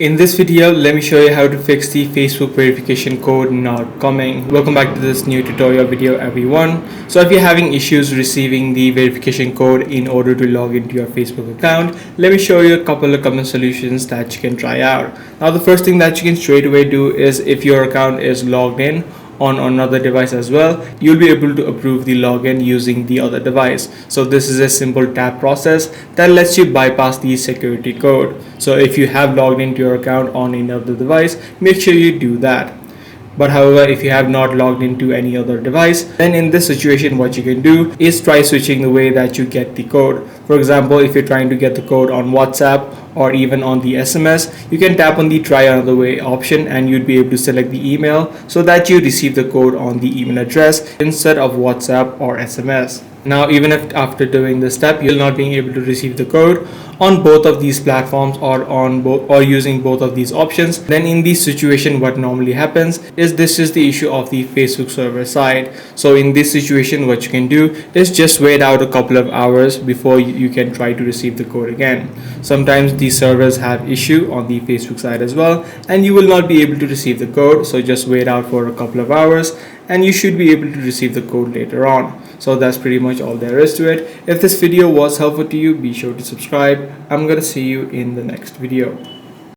In this video, let me show you how to fix the Facebook verification code not coming. Welcome back to this new tutorial video, everyone. So if you're having issues receiving the verification code in order to log into your Facebook account, let me show you a couple of common solutions that you can try out. Now, the first thing that you can straight away do is if your account is logged in on another device as well, you'll be able to approve the login using the other device. So this is a simple tap process that lets you bypass the security code. So if you have logged into your account on another device, make sure you do that. But however, if you have not logged into any other device, then in this situation what you can do is try switching the way that you get the code. For example, if you're trying to get the code on WhatsApp or even on the SMS, you can tap on the try another way option and you'd be able to select the email so that you receive the code on the email address instead of WhatsApp or SMS. Now, even if after doing this step you're not being able to receive the code on both of these platforms or using both of these options, then in this situation what normally happens is this is the issue of the Facebook server side. So in this situation what you can do is just wait out a couple of hours before you can try to receive the code again. Sometimes these servers have issue on the Facebook side as well and you will not be able to receive the code, so just wait out for a couple of hours and you should be able to receive the code later on. So that's pretty much all there is to it. If this video was helpful to you, be sure to subscribe. I'm gonna see you in the next video.